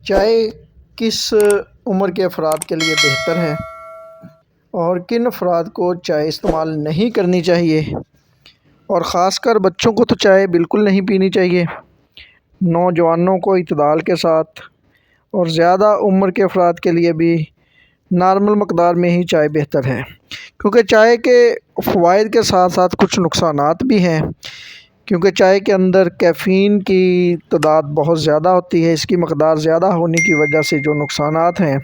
چائے کس عمر کے افراد کے لیے بہتر ہے اور کن افراد کو چائے استعمال نہیں کرنی چاہیے، اور خاص کر بچوں کو تو چائے بالکل نہیں پینی چاہیے۔ نوجوانوں کو اعتدال کے ساتھ اور زیادہ عمر کے افراد کے لیے بھی نارمل مقدار میں ہی چائے بہتر ہے، کیونکہ چائے کے فوائد کے ساتھ ساتھ کچھ نقصانات بھی ہیں، کیونکہ چائے کے اندر کیفین کی تعداد بہت زیادہ ہوتی ہے۔ اس کی مقدار زیادہ ہونے کی وجہ سے جو نقصانات ہیں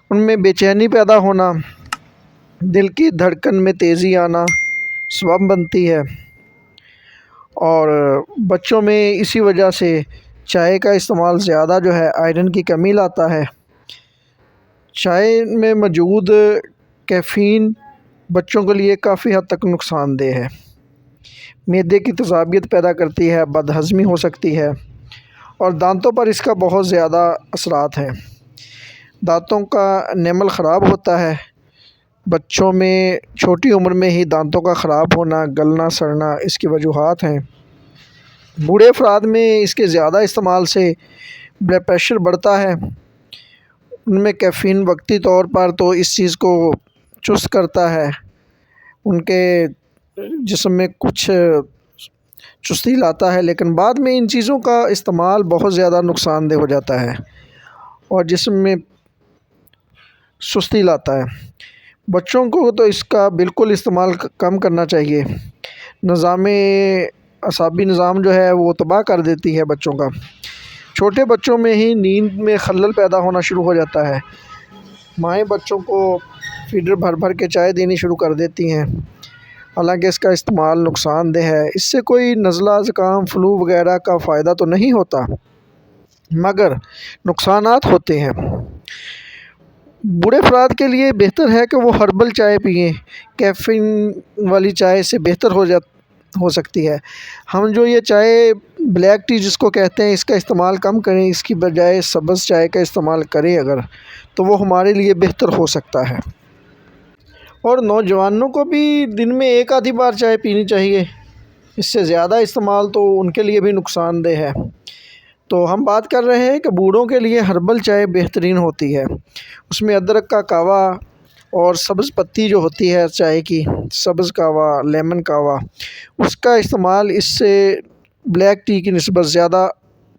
ان میں بے چینی پیدا ہونا، دل کی دھڑکن میں تیزی آنا سبب بنتی ہے، اور بچوں میں اسی وجہ سے چائے کا استعمال زیادہ جو ہے آئرن کی کمی لاتا ہے۔ چائے میں موجود کیفین بچوں کے لیے کافی حد تک نقصان دہ ہے، معدے کی تیزابیت پیدا کرتی ہے، بدہضمی ہو سکتی ہے، اور دانتوں پر اس کا بہت زیادہ اثرات ہیں۔ دانتوں کا انیمل خراب ہوتا ہے، بچوں میں چھوٹی عمر میں ہی دانتوں کا خراب ہونا، گلنا سڑنا اس کی وجوہات ہیں۔ بوڑھے افراد میں اس کے زیادہ استعمال سے بلڈ پریشر بڑھتا ہے، ان میں کیفین وقتی طور پر تو اس چیز کو چست کرتا ہے، ان کے جسم میں کچھ چستی لاتا ہے، لیکن بعد میں ان چیزوں کا استعمال بہت زیادہ نقصان دہ ہو جاتا ہے اور جسم میں سستی لاتا ہے۔ بچوں کو تو اس کا بالکل استعمال کم کرنا چاہیے۔ اعصابی نظام جو ہے وہ تباہ کر دیتی ہے بچوں کا۔ چھوٹے بچوں میں ہی نیند میں خلل پیدا ہونا شروع ہو جاتا ہے، مائیں بچوں کو فیڈر بھر بھر کے چائے دینی شروع کر دیتی ہیں، حالانکہ اس کا استعمال نقصان دہ ہے۔ اس سے کوئی نزلہ، زکام، فلو وغیرہ کا فائدہ تو نہیں ہوتا، مگر نقصانات ہوتے ہیں۔ بوڑھے افراد کے لیے بہتر ہے کہ وہ ہربل چائے پئیں، کیفین والی چائے سے بہتر ہو سکتی ہے۔ ہم جو یہ چائے بلیک ٹی جس کو کہتے ہیں، اس کا استعمال کم کریں، اس کی بجائے سبز چائے کا استعمال کریں اگر، تو وہ ہمارے لیے بہتر ہو سکتا ہے۔ اور نوجوانوں کو بھی دن میں ایک آدھی بار چائے پینی چاہیے، اس سے زیادہ استعمال تو ان کے لیے بھی نقصان دہ ہے۔ تو ہم بات کر رہے ہیں کہ بوڑھوں کے لیے ہربل چائے بہترین ہوتی ہے، اس میں ادرک کا کہوہ اور سبز پتی جو ہوتی ہے چائے کی، سبز کہوہ، لیمن کہوہ، اس کا استعمال اس سے بلیک ٹی کی نسبت زیادہ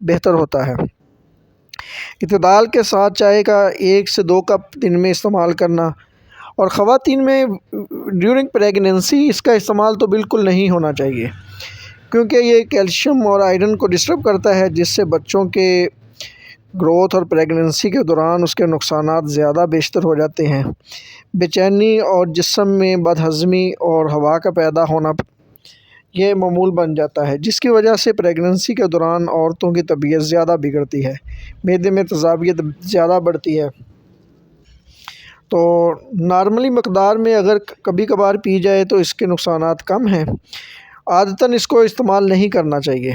بہتر ہوتا ہے۔ اعتدال کے ساتھ چائے کا 1 سے 2 کپ دن میں استعمال کرنا، اور خواتین میں ڈیورنگ پریگننسی اس کا استعمال تو بالکل نہیں ہونا چاہیے، کیونکہ یہ کیلشیم اور آئرن کو ڈسٹرب کرتا ہے، جس سے بچوں کے گروتھ اور پریگننسی کے دوران اس کے نقصانات زیادہ بیشتر ہو جاتے ہیں۔ بے چینی اور جسم میں بدہضمی اور ہوا کا پیدا ہونا یہ معمول بن جاتا ہے، جس کی وجہ سے پریگننسی کے دوران عورتوں کی طبیعت زیادہ بگڑتی ہے، معدے میں تیزابیت زیادہ بڑھتی ہے۔ تو نارملی مقدار میں اگر کبھی کبھار پی جائے تو اس کے نقصانات کم ہیں، عادتاً اس کو استعمال نہیں کرنا چاہیے۔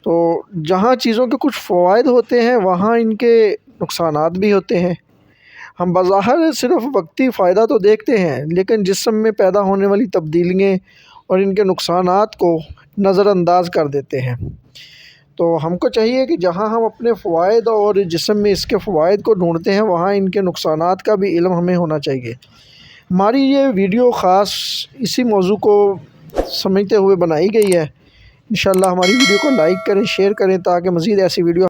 تو جہاں چیزوں کے کچھ فوائد ہوتے ہیں وہاں ان کے نقصانات بھی ہوتے ہیں۔ ہم بظاہر صرف وقتی فائدہ تو دیکھتے ہیں، لیکن جسم میں پیدا ہونے والی تبدیلیاں اور ان کے نقصانات کو نظر انداز کر دیتے ہیں۔ تو ہم کو چاہیے کہ جہاں ہم اپنے فوائد اور جسم میں اس کے فوائد کو ڈھونڈتے ہیں وہاں ان کے نقصانات کا بھی علم ہمیں ہونا چاہیے۔ ہماری یہ ویڈیو خاص اسی موضوع کو سمجھتے ہوئے بنائی گئی ہے۔ انشاءاللہ ہماری ویڈیو کو لائک کریں، شیئر کریں، تاکہ مزید ایسی ویڈیو